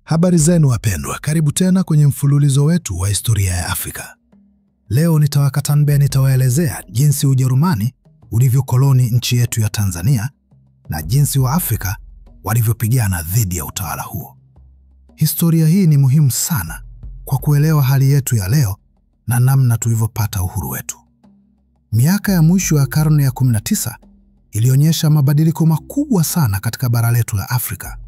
Habari zenu wapendwa, karibu tena kwenye mfululizo wetu wa historia ya Afrika. Leo nitawaelezea jinsi Ujerumani ulivyokoloni nchi yetu ya Tanzania na jinsi wa Afrika walivyopigana dhidi ya utawala huo. Historia hii ni muhimu sana kwa kuelewa hali yetu ya leo na namna tulivyopata uhuru wetu. Miaka ya mwisho ya karne ya 19 ilionyesha mabadiliko makubwa sana katika bara letu la Afrika.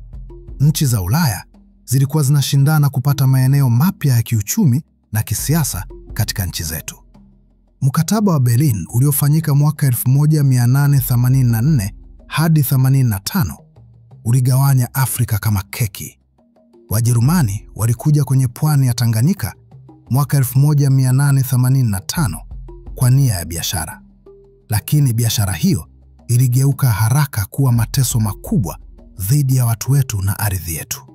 Nchi za Ulaya zilikuwa zinashindana kupata maeneo mapya ya kiuchumi na kisiasa katika nchi zetu. Mkataba wa Berlin uliofanyika mwaka 1884 hadi 85 uligawanya Afrika kama keki. Wajerumani walikuja kwenye pwani ya Tanganyika mwaka 1885 kwa nia ya biashara. Lakini biashara hiyo iligeuka haraka kuwa mateso makubwa dhidi ya watu wetu na ardhi yetu.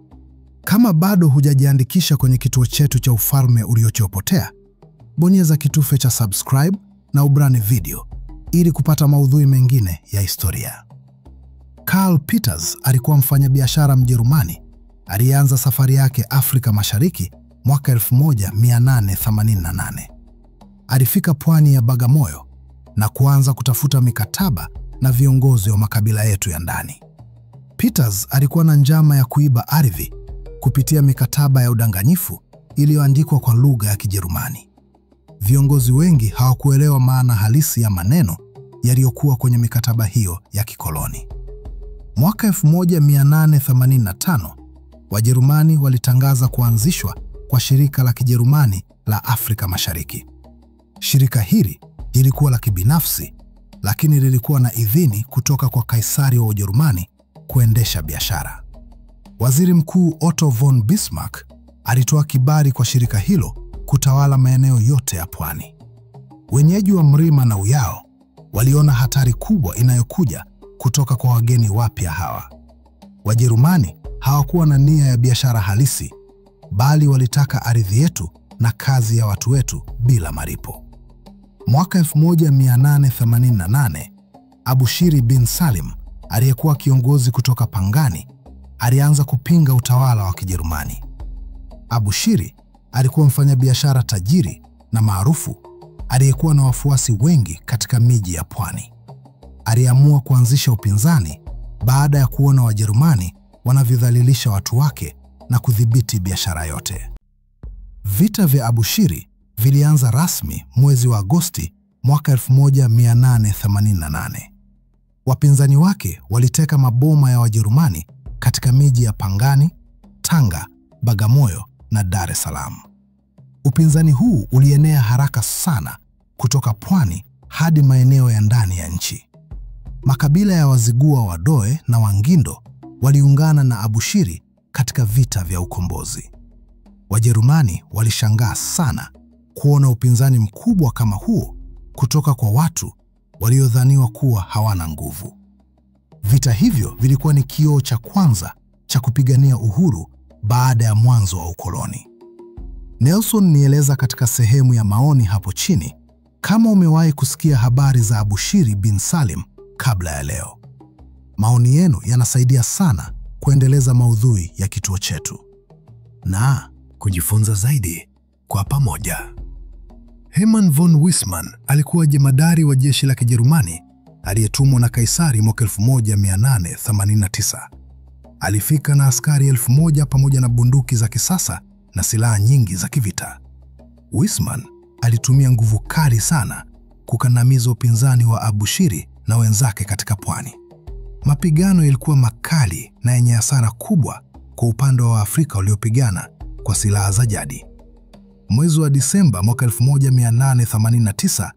Kama bado hujajiandikisha kwenye kituo chetu cha Ufalme Uliopotea, bonyeza kitufe cha subscribe na ubrani video ili kupata maudhui mengine ya historia. Karl Peters alikuwa mfanyabiashara Mjerumani aliyeanza safari yake Afrika Mashariki mwaka 1888. Alifika pwani ya Bagamoyo na kuanza kutafuta mikataba na viongozi wa makabila yetu ya ndani. Peters alikuwa na njama ya kuiba ardhi kupitia mikataba ya udanganyifu iliyoandikwa kwa lugha ya Kijerumani. Viongozi wengi hawakuelewa maana halisi ya maneno yaliyokuwa kwenye mikataba hiyo ya kikoloni. Mwaka 1885, Wajerumani walitangaza kuanzishwa kwa shirika la Kijerumani la Afrika Mashariki. Shirika hili lilikuwa la kibinafsi, lakini lilikuwa na idhini kutoka kwa Kaisari wa Ujerumani kuendesha biashara. Waziri Mkuu Otto von Bismarck alitoa kibali kwa shirika hilo kutawala maeneo yote ya pwani. Wenyeji wa Mrima na Uyao waliona hatari kubwa inayokuja kutoka kwa wageni wapya hawa. Wajerumani hawakuwa na nia ya biashara halisi, bali walitaka ardhi yetu na kazi ya watu wetu bila malipo. Mwaka 1888, Abushiri bin Salim aliyekuwa kiongozi kutoka Pangani alianza kupinga utawala wa Kijerumani. Abushiri alikuwa mfanyabiashara tajiri na maarufu aliyekuwa na wafuasi wengi katika miji ya pwani. Aliamua kuanzisha upinzani baada ya kuona Wajerumani wanavyodhalilisha watu wake na kudhibiti biashara yote. Vita vya Abushiri vilianza rasmi mwezi wa Agosti mwaka 1888. Wapinzani wake waliteka maboma ya Wajerumani katika miji ya Pangani, Tanga, Bagamoyo na Dar es Salaam. Upinzani huu ulienea haraka sana kutoka pwani hadi maeneo ya ndani ya nchi. Makabila ya Wazigua, Wadoe na Wangindo waliungana na Abushiri katika vita vya ukombozi. Wajerumani walishangaa sana kuona upinzani mkubwa kama huo kutoka kwa watu waliodhaniwa kuwa hawana nguvu. Vita hivyo vilikuwa ni kioo cha kwanza cha kupigania uhuru baada ya mwanzo wa ukoloni. Nelson nieleza katika sehemu ya maoni hapo chini kama umewahi kusikia habari za Abushiri bin Salim kabla ya leo. Maoni yenu yanasaidia sana kuendeleza maudhui ya kituo chetu na kujifunza zaidi kwa pamoja. Hermann von Wissmann alikuwa jemadari wa jeshi la Kijerumani aliyetumwa na Kaisari mwaka 1889. Alifika na askari 1000 pamoja na bunduki za kisasa na silaha nyingi za kivita. Wissmann alitumia nguvu kali sana kukandamiza upinzani wa Abushiri na wenzake katika pwani. Mapigano yalikuwa makali na yenye hasara kubwa kwa upande wa Afrika waliopigana kwa silaha za jadi. Mwezi wa Disemba mwaka 1889,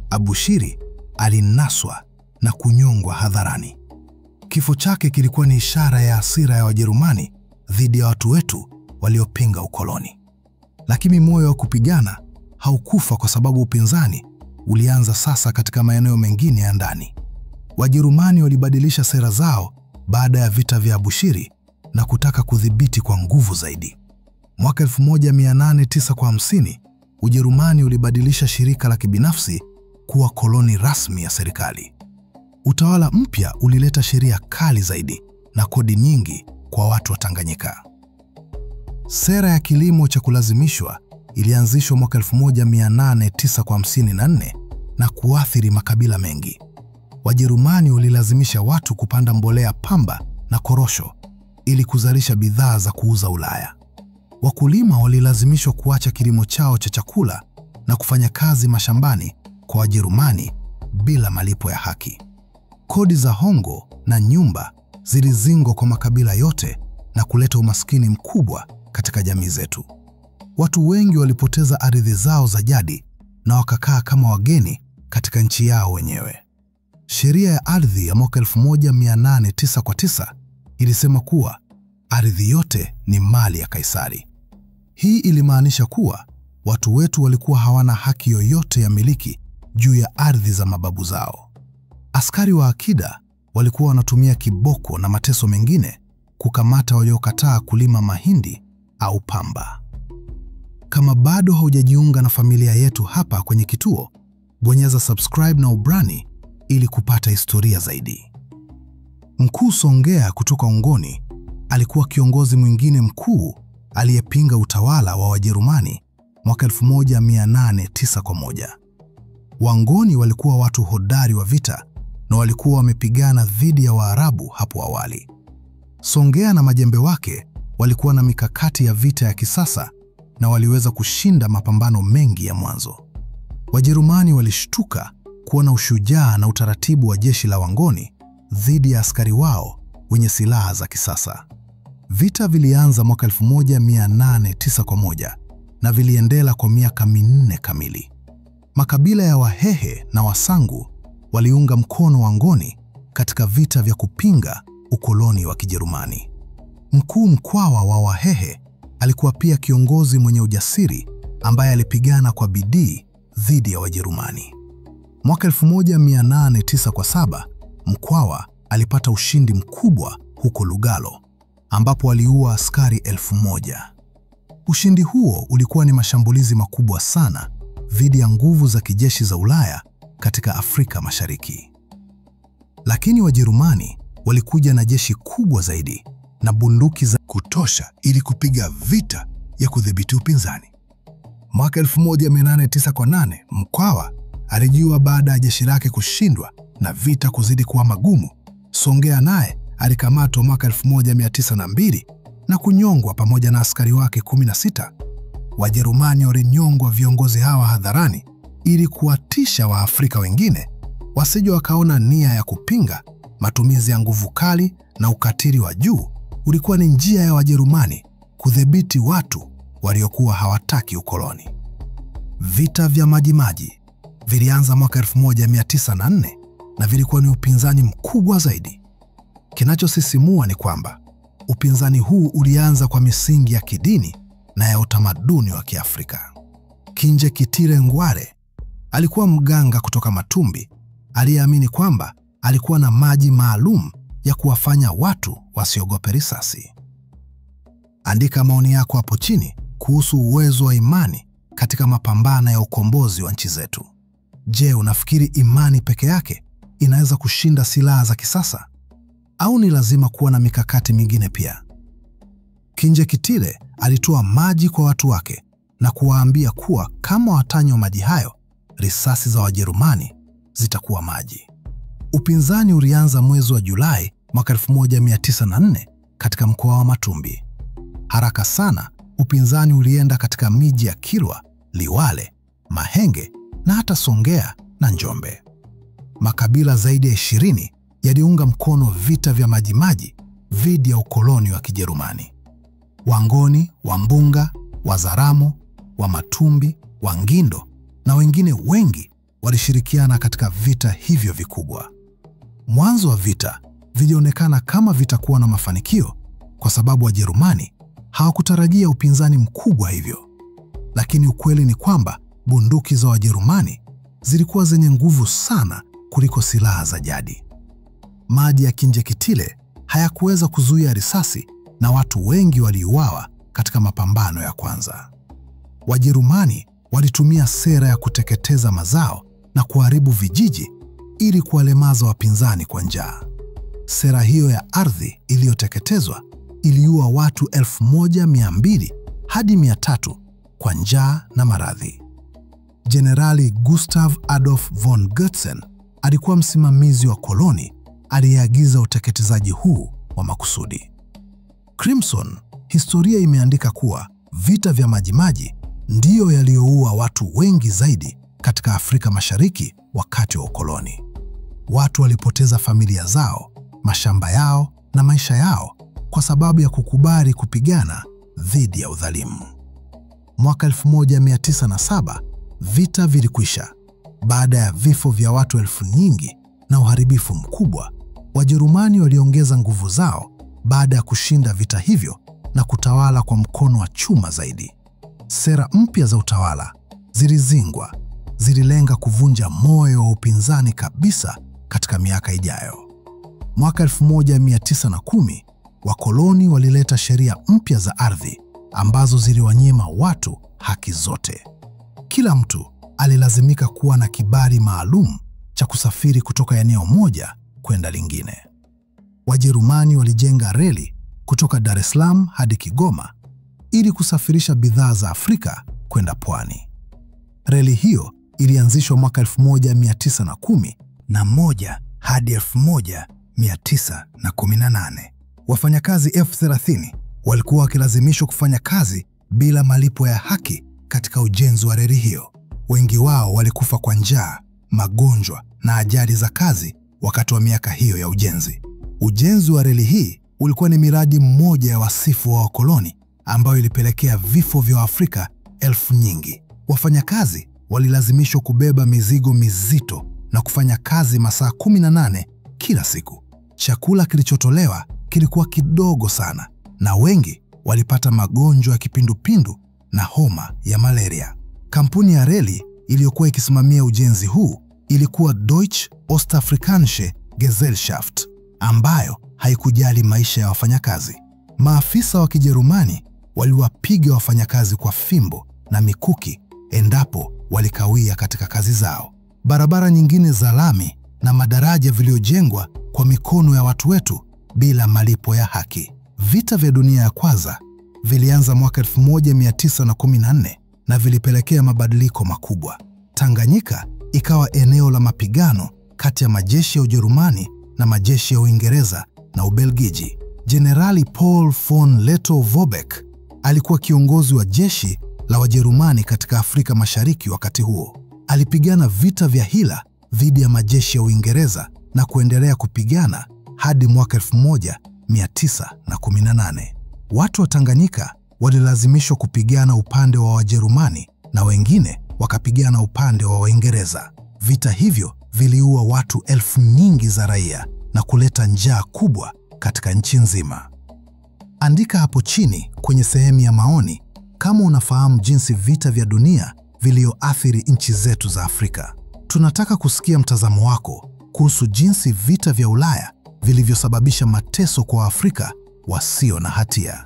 Abushiri alinaswa na kunyongwa hadharani. Kifo chake kilikuwa ni ishara ya hasira ya Wajerumani dhidi ya watu wetu waliopinga ukoloni. Lakini moyo wa kupigana haukufa kwa sababu upinzani ulianza sasa katika maeneo mengine ya ndani. Wajerumani walibadilisha sera zao baada ya vita vya Abushiri na kutaka kudhibiti kwa nguvu zaidi. Mwaka 1850, Ujerumani ulibadilisha shirika la kibinafsi kuwa koloni rasmi ya serikali. Utawala mpya ulileta sheria kali zaidi na kodi nyingi kwa watu wa Tanganyika. Sera ya kilimo cha kulazimishwa ilianzishwa mwaka 1854 na kuathiri makabila mengi. Wajerumani walilazimisha watu kupanda mbolea pamba na korosho ili kuzalisha bidhaa za kuuza Ulaya. Wakulima walilazimishwa kuacha kilimo chao cha chakula na kufanya kazi mashambani kwa Wajerumani bila malipo ya haki. Kodi za hongo na nyumba zilizingwa kwa makabila yote na kuleta umaskini mkubwa katika jamii zetu. Watu wengi walipoteza ardhi zao za jadi na wakakaa kama wageni katika nchi yao wenyewe. Sheria ya ardhi ya mwaka 1809 ilisema kuwa ardhi yote ni mali ya Kaisari. Hii ilimaanisha kuwa watu wetu walikuwa hawana haki yoyote ya miliki juu ya ardhi za mababu zao. Askari wa akida walikuwa wanatumia kiboko na mateso mengine kukamata waliokataa kulima mahindi au pamba. Kama bado haujajiunga na familia yetu hapa kwenye kituo, bonyeza subscribe na ubrani ili kupata historia zaidi. Mkuu Songea kutoka Ungoni alikuwa kiongozi mwingine mkuu aliyepinga utawala wa Wajerumani mwaka 1891. Wangoni walikuwa watu hodari wa vita na walikuwa wamepigana dhidi ya Waarabu hapo awali. Songea na majembe wake walikuwa na mikakati ya vita ya kisasa na waliweza kushinda mapambano mengi ya mwanzo. Wajerumani walishtuka kuona ushujaa na utaratibu wa jeshi la Wangoni dhidi ya askari wao wenye silaha za kisasa. Vita vilianza mwaka 1891 na viliendelea kwa miaka 4 kamili. Makabila ya Wahehe na Wasangu waliunga mkono Wangoni katika vita vya kupinga ukoloni wa Kijerumani. Mkuu Mkwawa wa Wahehe alikuwa pia kiongozi mwenye ujasiri ambaye alipigana kwa bidii dhidi ya Wajerumani. Mwaka 1897 Mkwawa alipata ushindi mkubwa huko Lugalo ambapo aliua askari 1000. Ushindi huo ulikuwa ni mashambulizi makubwa sana dhidi ya nguvu za kijeshi za Ulaya katika Afrika Mashariki. Lakini Wajerumani walikuja na jeshi kubwa zaidi na bunduki za kutosha ili kupiga vita ya kudhibiti upinzani. Mwaka 1898 Mkwawa alijiua baada ya jeshi lake kushindwa na vita kuzidi kuwa magumu. Songea naye alikamatwa mwaka 1902 na kunyongwa pamoja na askari wake 16. Wajerumani walinyongwa viongozi hawa hadharani ili kuwatisha Waafrika wengine wasije wakaona nia ya kupinga. Matumizi ya nguvu kali na ukatili wa juu ulikuwa ni njia ya Wajerumani kudhibiti watu waliokuwa hawataki ukoloni. Vita vya Majimaji vilianza mwaka 1904 na vilikuwa ni upinzani mkubwa zaidi. Kinachosisimua ni kwamba upinzani huu ulianza kwa misingi ya kidini na ya utamaduni wa Kiafrika. Kinjekitile Ngwale alikuwa mganga kutoka Matumbi aliyeamini kwamba alikuwa na maji maalum ya kuwafanya watu wasiogope risasi. Andika maoni yako hapo chini kuhusu uwezo wa imani katika mapambano ya ukombozi wa nchi zetu. Je, unafikiri imani peke yake inaweza kushinda silaha za kisasa? Au ni lazima kuwa na mikakati mingine pia? Kinjekitile alitoa maji kwa watu wake na kuwaambia kuwa kama watanywa maji hayo, risasi za Wajerumani zitakuwa maji. Upinzani ulianza mwezi wa Julai mwaka 1904 katika mkoa wa Matumbi. Haraka sana upinzani ulienda katika miji ya Kilwa, Liwale, Mahenge na hata Songea na Njombe. Makabila zaidi ya 20 yaliunga mkono vita vya Majimaji dhidi ya ukoloni wa Kijerumani. Wangoni, Wambunga, Wazaramo, Wamatumbi, Wangindo na wengine wengi walishirikiana katika vita hivyo vikubwa. Mwanzo wa vita vilionekana kama vitakuwa na mafanikio kwa sababu Wajerumani hawakutarajia upinzani mkubwa hivyo. Lakini ukweli ni kwamba bunduki za Wajerumani zilikuwa zenye nguvu sana kuliko silaha za jadi. Maji ya Kinjekitile hayakuweza kuzuia risasi na watu wengi waliuawa katika mapambano ya kwanza. Wajerumani walitumia sera ya kuteketeza mazao na kuharibu vijiji ili kuwalemaza wapinzani kwa njaa. Sera hiyo ya ardhi iliyoteketezwa iliua watu 1200 hadi 300 kwa njaa na maradhi. Jenerali Gustav Adolf von Goetzen alikuwa msimamizi wa koloni aliyeagiza uteketezaji huu wa makusudi. Crimson, historia imeandika kuwa vita vya Majimaji ndiyo yaliyoua watu wengi zaidi katika Afrika Mashariki wakati wa ukoloni. Watu walipoteza familia zao, mashamba yao na maisha yao kwa sababu ya kukubali kupigana dhidi ya udhalimu. Mwaka 1907 vita vilikwisha. Baada ya vifo vya watu elfu nyingi na uharibifu mkubwa, Wajerumani waliongeza nguvu zao baada ya kushinda vita hivyo na kutawala kwa mkono wa chuma zaidi. Sera mpya za utawala zilizingwa, zililenga kuvunja moyo wa upinzani kabisa katika miaka ijayo. Mwaka 1910 wakoloni walileta sheria mpya za ardhi ambazo ziliwanyima watu haki zote. Kila mtu alilazimika kuwa na kibali maalum cha kusafiri kutoka eneo moja kwenda lingine. Wajerumani walijenga reli kutoka Dar es Salaam hadi Kigoma ili kusafirisha bidhaa za Afrika kwenda pwani. Reli hiyo ilianzishwa mwaka 1911 hadi 1918. Wafanyakazi 30,000 walikuwa wakilazimishwa kufanya kazi bila malipo ya haki katika ujenzi wa reli hiyo. Wengi wao walikufa kwa njaa, magonjwa na ajali za kazi wakati wa miaka hiyo ya ujenzi. Ujenzi wa reli hii ulikuwa ni miradi mmoja ya wasifu wa wakoloni ambayo ilipelekea vifo vya Afrika elfu nyingi. Wafanyakazi walilazimishwa kubeba mizigo mizito na kufanya kazi masaa 18 kila siku. Chakula kilichotolewa kilikuwa kidogo sana na wengi walipata magonjwa ya kipindupindu na homa ya malaria. Kampuni ya reli iliyokuwa ikisimamia ujenzi huu ilikuwa Deutsche Ostafrikanische Gesellschaft, ambayo haikujali maisha ya wafanyakazi. Maafisa wa Kijerumani waliwapiga wafanyakazi kwa fimbo na mikuki endapo walikawia katika kazi zao. Barabara nyingine za lami na madaraja viliojengwa kwa mikono ya watu wetu bila malipo ya haki. Vita vya dunia ya kwanza vilianza mwaka 1914 na vilipelekea mabadiliko makubwa. Tanganyika ikawa eneo la mapigano kati ya majeshi ya Ujerumani na majeshi ya Uingereza na Ubelgiji. Jenerali Paul von Lettow-Vorbeck alikuwa kiongozi wa jeshi la Wajerumani katika Afrika Mashariki wakati huo. Alipigana vita vya hila dhidi ya majeshi ya Uingereza na kuendelea kupigana hadi mwaka 1918. Watu wa Tanganyika walilazimishwa kupigana upande wa Wajerumani na wengine wakapigana upande wa Waingereza. Vita hivyo viliua watu elfu nyingi za raia na kuleta njaa kubwa katika nchi nzima. Andika hapo chini kwenye sehemu ya maoni kama unafahamu jinsi vita vya dunia vilivyoathiri nchi zetu za Afrika. Tunataka kusikia mtazamo wako kuhusu jinsi vita vya Ulaya vilivyosababisha mateso kwa Waafrika wasio na hatia.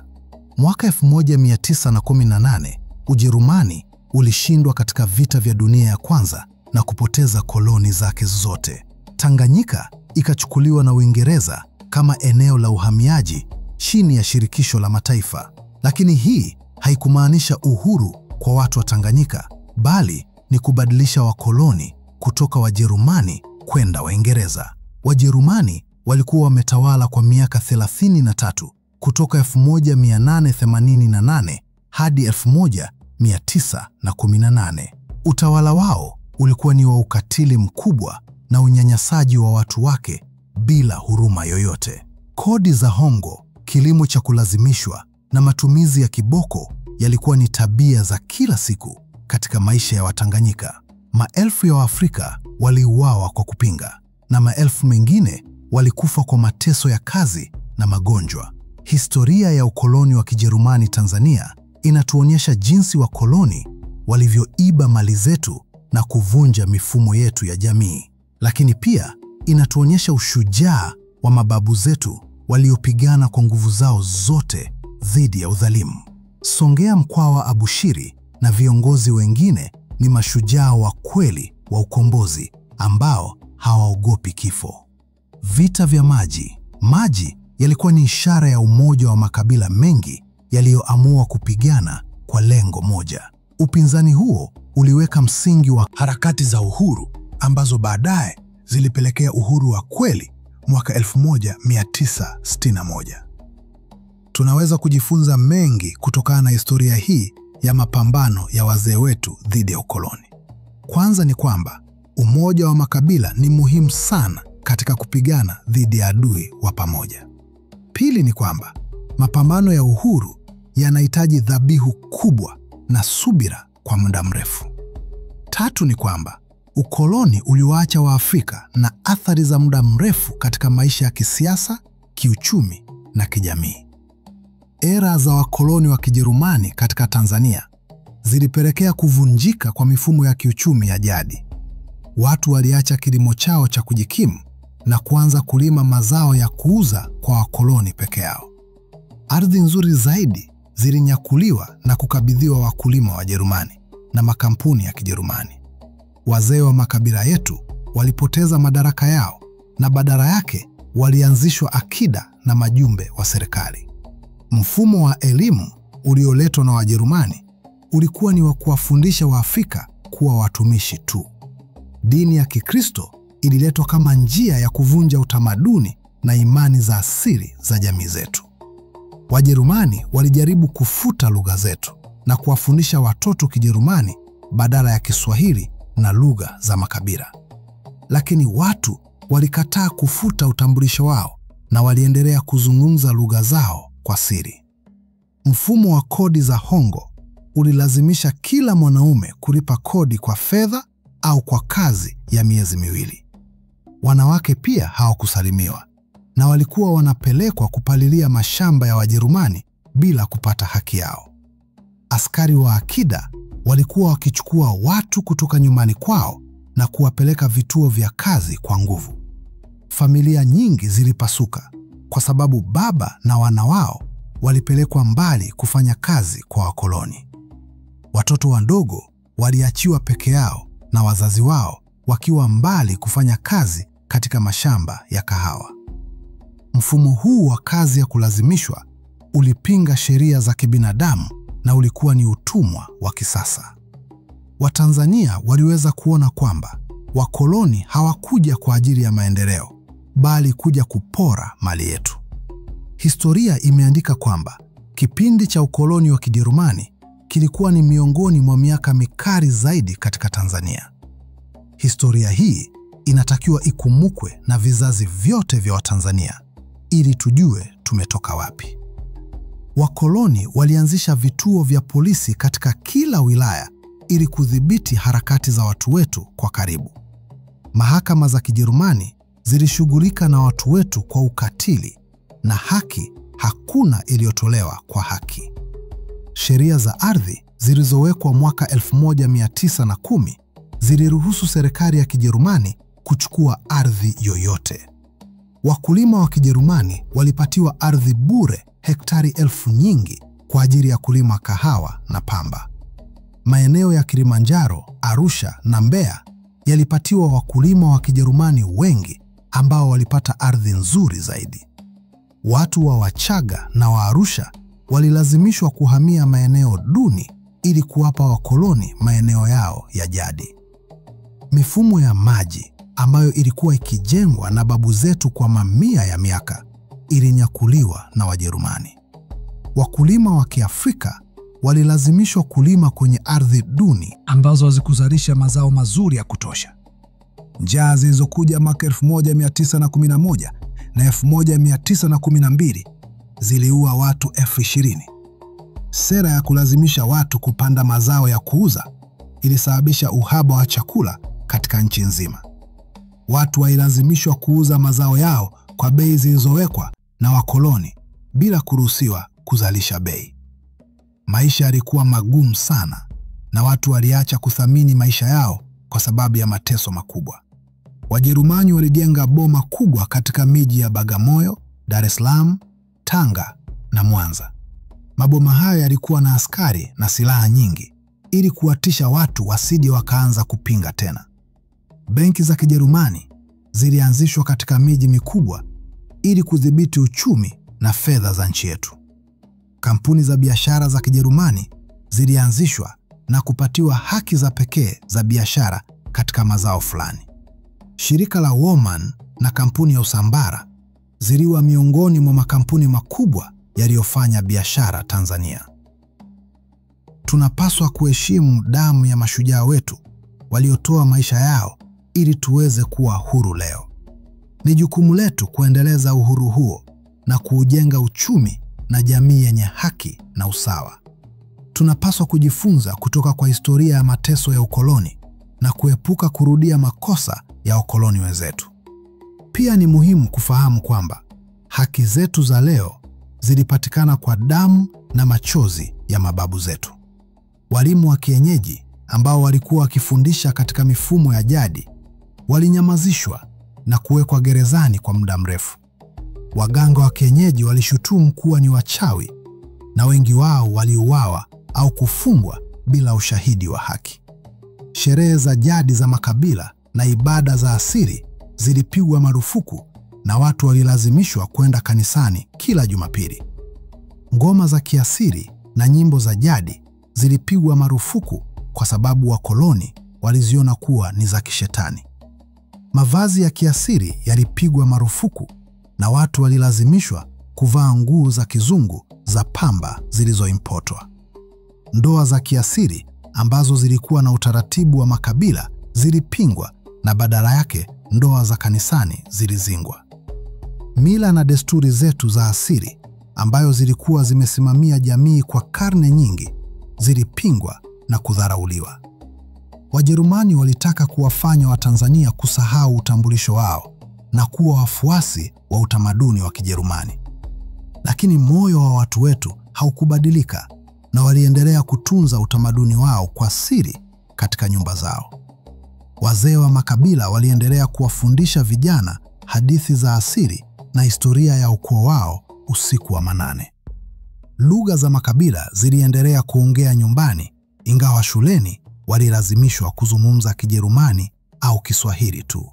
Mwaka 1918, Ujerumani ulishindwa katika vita vya dunia ya kwanza na kupoteza koloni zake zote. Tanganyika ikachukuliwa na Uingereza kama eneo la uhamiaji chini ya shirikisho la mataifa. Lakini hii haikumaanisha uhuru kwa watu wa Tanganyika, bali ni kubadilisha wakoloni kutoka Wajerumani kwenda Waingereza. Wajerumani walikuwa wametawala kwa miaka 33 kutoka 1888 hadi 1918. Utawala wao ulikuwa ni wa ukatili mkubwa na unyanyasaji wa watu wake bila huruma yoyote. Kodi za hongo, kilimo cha kulazimishwa na matumizi ya kiboko yalikuwa ni tabia za kila siku katika maisha ya Watanganyika. Maelfu ya Waafrika waliuawa kwa kupinga na maelfu mengine walikufa kwa mateso ya kazi na magonjwa. Historia ya ukoloni wa Kijerumani Tanzania inatuonyesha jinsi wakoloni walivyoiba mali zetu na kuvunja mifumo yetu ya jamii. Lakini pia inatuonyesha ushujaa wa mababu zetu waliopigana kwa nguvu zao zote dhidi ya udhalimu. Songea Mkwawa Abushiri na viongozi wengine ni mashujaa wa kweli wa ukombozi ambao hawaogopi kifo. Vita vya maji. Maji yalikuwa ni ishara ya umoja wa makabila mengi yaliyoamua kupigana kwa lengo moja. Upinzani huo uliweka msingi wa harakati za uhuru ambazo baadaye zilipelekea uhuru wa kweli mwaka 1961. Tunaweza kujifunza mengi kutokana na historia hii ya mapambano ya wazee wetu dhidi ya ukoloni. Kwanza ni kwamba umoja wa makabila ni muhimu sana katika kupigana dhidi ya adui wa pamoja. Pili ni kwamba mapambano ya uhuru yanahitaji dhabihu kubwa na subira kwa muda mrefu. Tatu ni kwamba ukoloni uliwaacha Waafrika na athari za muda mrefu katika maisha ya kisiasa, kiuchumi na kijamii. Era za wakoloni wa Kijerumani katika Tanzania zilipelekea kuvunjika kwa mifumo ya kiuchumi ya jadi. Watu waliacha kilimo chao cha kujikimu na kuanza kulima mazao ya kuuza kwa wakoloni peke yao. Ardhi nzuri zaidi zilinyakuliwa na kukabidhiwa wakulima wa Jerumani na makampuni ya Kijerumani. Wazee wa makabila yetu walipoteza madaraka yao na badala yake walianzishwa akida na majumbe wa serikali. Mfumo wa elimu ulioletwa na Wajerumani ulikuwa ni wa kuwafundisha Waafrika kuwa watumishi tu. Dini ya Kikristo ililetwa kama njia ya kuvunja utamaduni na imani za asili za jamii zetu. Wajerumani walijaribu kufuta lugha zetu na kuwafundisha watoto Kijerumani badala ya Kiswahili na lugha za makabila. Lakini watu walikataa kufuta utambulisho wao na waliendelea kuzungumza lugha zao kwa siri. Mfumo wa kodi za hongo ulilazimisha kila mwanaume kulipa kodi kwa fedha au kwa kazi ya miezi miwili. Wanawake pia hawakusalimiwa na walikuwa wanapelekwa kupalilia mashamba ya Wajerumani bila kupata haki yao. Askari wa akida walikuwa wakichukua watu kutoka nyumbani kwao na kuwapeleka vituo vya kazi kwa nguvu. Familia nyingi zilipasuka kwa sababu baba na wana wao walipelekwa mbali kufanya kazi kwa wakoloni. Watoto wadogo waliachiwa peke yao na wazazi wao wakiwa mbali kufanya kazi katika mashamba ya kahawa. Mfumo huu wa kazi ya kulazimishwa ulipinga sheria za kibinadamu na ulikuwa ni utumwa wa kisasa. Watanzania waliweza kuona kwamba wakoloni hawakuja kwa ajili ya maendeleo, bali kuja kupora mali yetu. Historia imeandika kwamba kipindi cha ukoloni wa Kijerumani kilikuwa ni miongoni mwa miaka mikali zaidi katika Tanzania. Historia hii inatakiwa ikumbukwe na vizazi vyote vya Watanzania ili tujue tumetoka wapi. Wakoloni walianzisha vituo vya polisi katika kila wilaya ili kudhibiti harakati za watu wetu kwa karibu. Mahakama za Kijerumani zilishughulika na watu wetu kwa ukatili na haki hakuna iliyotolewa kwa haki. Sheria za ardhi zilizowekwa mwaka 1910 ziliruhusu serikali ya Kijerumani kuchukua ardhi yoyote. Wakulima wa Kijerumani walipatiwa ardhi bure hektari elfu nyingi kwa ajili ya kulima kahawa na pamba. Maeneo ya Kilimanjaro, Arusha na Mbeya yalipatiwa wakulima wa Kijerumani wengi ambao walipata ardhi nzuri zaidi. Watu wa Wachaga na wa Arusha walilazimishwa kuhamia maeneo duni ili kuwapa wakoloni maeneo yao ya jadi. Mifumo ya maji ambayo ilikuwa ikijengwa na babu zetu kwa mamia ya miaka ilinyakuliwa na Wajerumani. Wakulima wa Kiafrika walilazimishwa kulima kwenye ardhi duni ambazo hazikuzalisha mazao mazuri ya kutosha. Njaa zilizokuja mwaka 1911 na 1912 ziliua watu 20,000. Sera ya kulazimisha watu kupanda mazao ya kuuza ilisababisha uhaba wa chakula katika nchi nzima. Watu walilazimishwa kuuza mazao yao kwa bei zilizowekwa na wakoloni bila kuruhusiwa kuzalisha bei. Maisha yalikuwa magumu sana na watu waliacha kuthamini maisha yao kwa sababu ya mateso makubwa. Wajerumani walijenga boma kubwa katika miji ya Bagamoyo, Dar es Salaam, Tanga na Mwanza. Maboma hayo yalikuwa na askari na silaha nyingi ili kuwatisha watu wasije wakaanza kupinga tena. Benki za Kijerumani zilianzishwa katika miji mikubwa ili kudhibiti uchumi na fedha za nchi yetu. Kampuni za biashara za Kijerumani zilianzishwa na kupatiwa haki za pekee za biashara katika mazao fulani. Shirika la Woman na kampuni ya Usambara ziliwa miongoni mwa makampuni makubwa yaliyofanya biashara Tanzania. Tunapaswa kuheshimu damu ya mashujaa wetu waliotoa maisha yao ili tuweze kuwa huru leo. Ni jukumu letu kuendeleza uhuru huo na kuujenga uchumi na jamii yenye haki na usawa. Tunapaswa kujifunza kutoka kwa historia ya mateso ya ukoloni na kuepuka kurudia makosa ya ukoloni wenzetu. Pia ni muhimu kufahamu kwamba haki zetu za leo zilipatikana kwa damu na machozi ya mababu zetu. Walimu wa kienyeji ambao walikuwa wakifundisha katika mifumo ya jadi walinyamazishwa na kuwekwa gerezani kwa muda mrefu. Waganga wa kienyeji walishutumu kuwa ni wachawi na wengi wao waliuawa au kufungwa bila ushahidi wa haki. Sherehe za jadi za makabila na ibada za asili zilipigwa marufuku na watu walilazimishwa kwenda kanisani kila Jumapili. Ngoma za kiasili na nyimbo za jadi zilipigwa marufuku kwa sababu wakoloni waliziona kuwa ni za kishetani. Mavazi ya kiasili yalipigwa marufuku na watu walilazimishwa kuvaa nguo za kizungu za pamba zilizoimpotwa. Ndoa za kiasili ambazo zilikuwa na utaratibu wa makabila zilipingwa na badala yake ndoa za kanisani zilizingwa. Mila na desturi zetu za asili ambayo zilikuwa zimesimamia jamii kwa karne nyingi zilipingwa na kudharauliwa. Wajerumani walitaka kuwafanya Watanzania kusahau utambulisho wao na kuwa wafuasi wa utamaduni wa Kijerumani. Lakini moyo wa watu wetu haukubadilika na waliendelea kutunza utamaduni wao kwa siri katika nyumba zao. Wazee wa makabila waliendelea kuwafundisha vijana hadithi za asili na historia ya ukoo wao usiku wa manane. Lugha za makabila ziliendelea kuongea nyumbani, ingawa shuleni walilazimishwa kuzungumza Kijerumani au Kiswahili tu.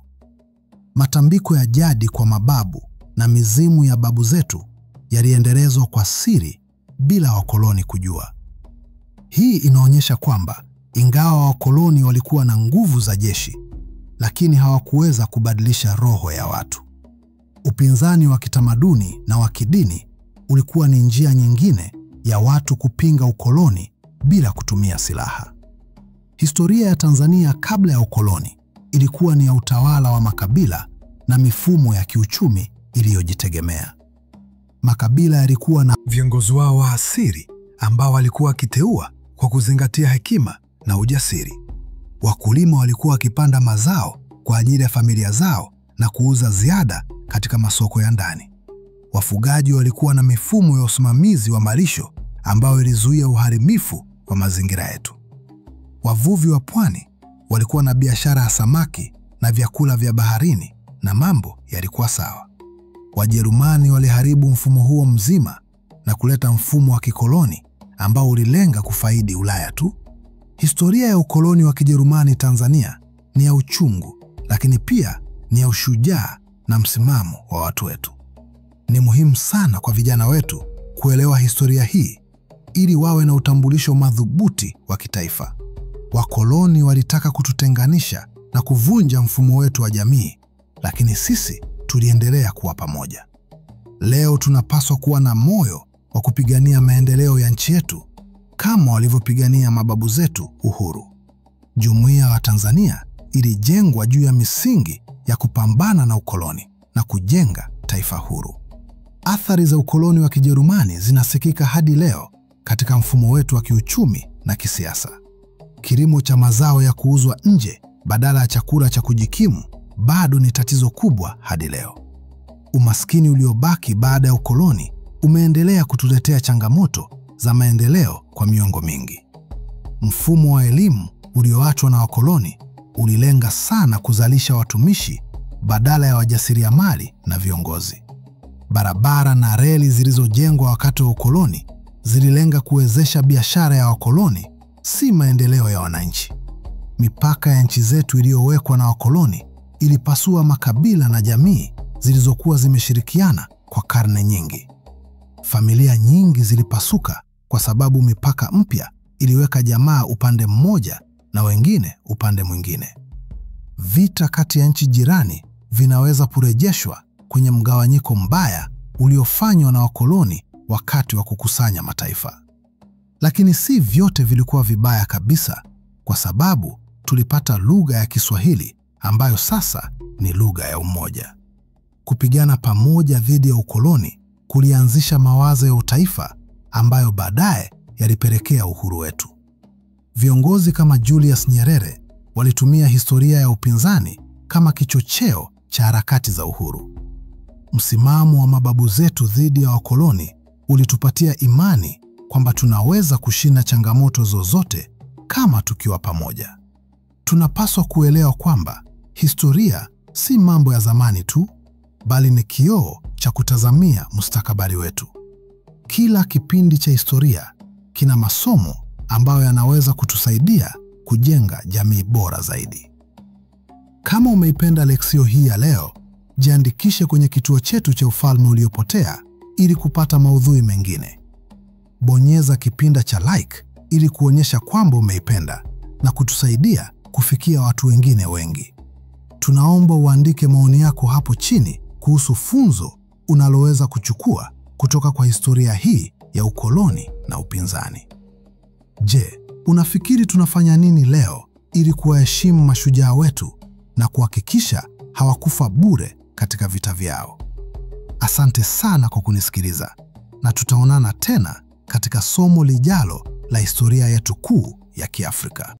Matambiko ya jadi kwa mababu na mizimu ya babu zetu yaliendelezwa kwa siri bila wakoloni kujua. Hii inaonyesha kwamba ingawa wakoloni walikuwa na nguvu za jeshi, lakini hawakuweza kubadilisha roho ya watu. Upinzani wa kitamaduni na wa kidini ulikuwa ni njia nyingine ya watu kupinga ukoloni bila kutumia silaha. Historia ya Tanzania kabla ya ukoloni ilikuwa ni ya utawala wa makabila na mifumo ya kiuchumi iliyojitegemea. Makabila yalikuwa na viongozi wao wa asili ambao walikuwa wakiteua kwa kuzingatia hekima na ujasiri. Wakulima walikuwa wakipanda mazao kwa ajili ya familia zao na kuuza ziada katika masoko ya ndani. Wafugaji walikuwa na mifumo ya usimamizi wa malisho ambayo ilizuia uharibifu wa mazingira yetu. Wavuvi wa pwani walikuwa na biashara ya samaki na vyakula vya baharini na mambo yalikuwa sawa. Wajerumani waliharibu mfumo huo mzima na kuleta mfumo wa kikoloni ambao ulilenga kufaidi Ulaya tu. Historia ya ukoloni wa Kijerumani Tanzania ni ya uchungu, lakini pia ni ya ushujaa na msimamo wa watu wetu. Ni muhimu sana kwa vijana wetu kuelewa historia hii ili wawe na utambulisho madhubuti wa kitaifa. Wakoloni walitaka kututenganisha na kuvunja mfumo wetu wa jamii, lakini sisi tuliendelea kuwa pamoja. Leo tunapaswa kuwa na moyo wa kupigania maendeleo ya nchi yetu kama walivyopigania mababu zetu uhuru. Jumuiya ya Tanzania ilijengwa juu ya misingi ya kupambana na ukoloni na kujenga taifa huru. Athari za ukoloni wa Kijerumani zinasikika hadi leo katika mfumo wetu wa kiuchumi na kisiasa. Kilimo cha mazao ya kuuzwa nje badala ya chakula cha kujikimu bado ni tatizo kubwa hadi leo. Umaskini uliobaki baada ya ukoloni umeendelea kutuletea changamoto za maendeleo kwa miongo mingi. Mfumo wa elimu ulioachwa na wakoloni ulilenga sana kuzalisha watumishi badala ya wajasiriamali na viongozi. Barabara na reli zilizojengwa wakati wa ukoloni zililenga kuwezesha biashara ya wakoloni, si maendeleo ya wananchi. Mipaka ya nchi zetu iliyowekwa na wakoloni ilipasua makabila na jamii zilizokuwa zimeshirikiana kwa karne nyingi. Familia nyingi zilipasuka kwa sababu mipaka mpya iliweka jamaa upande mmoja na wengine upande mwingine. Vita kati ya nchi jirani vinaweza kurejeshwa kwenye mgawanyiko mbaya uliofanywa na wakoloni wakati wa kukusanya mataifa. Lakini si vyote vilikuwa vibaya kabisa, kwa sababu tulipata lugha ya Kiswahili ambayo sasa ni lugha ya umoja. Kupigana pamoja dhidi ya ukoloni kulianzisha mawazo ya utaifa ambayo baadaye yalipelekea uhuru wetu. Viongozi kama Julius Nyerere walitumia historia ya upinzani kama kichocheo cha harakati za uhuru. Msimamo wa mababu zetu dhidi ya wakoloni ulitupatia imani kwamba tunaweza kushinda changamoto zozote kama tukiwa pamoja. Tunapaswa kuelewa kwamba historia si mambo ya zamani tu, bali ni kioo cha kutazamia mustakabali wetu. Kila kipindi cha historia kina masomo ambayo yanaweza kutusaidia kujenga jamii bora zaidi. Kama umeipenda leksio hii ya leo, jiandikishe kwenye kituo chetu cha Ufalme Uliopotea ili kupata maudhui mengine. Bonyeza kipinda cha like ili kuonyesha kwamba umeipenda na kutusaidia kufikia watu wengine wengi. Tunaomba uandike maoni yako hapo chini kuhusu funzo unaloweza kuchukua kutoka kwa historia hii ya ukoloni na upinzani. Je, unafikiri tunafanya nini leo ili kuwaheshimu mashujaa wetu na kuhakikisha hawakufa bure katika vita vyao? Asante sana kwa kunisikiliza, na tutaonana tena katika somo lijalo la historia yetu kuu ya Kiafrika.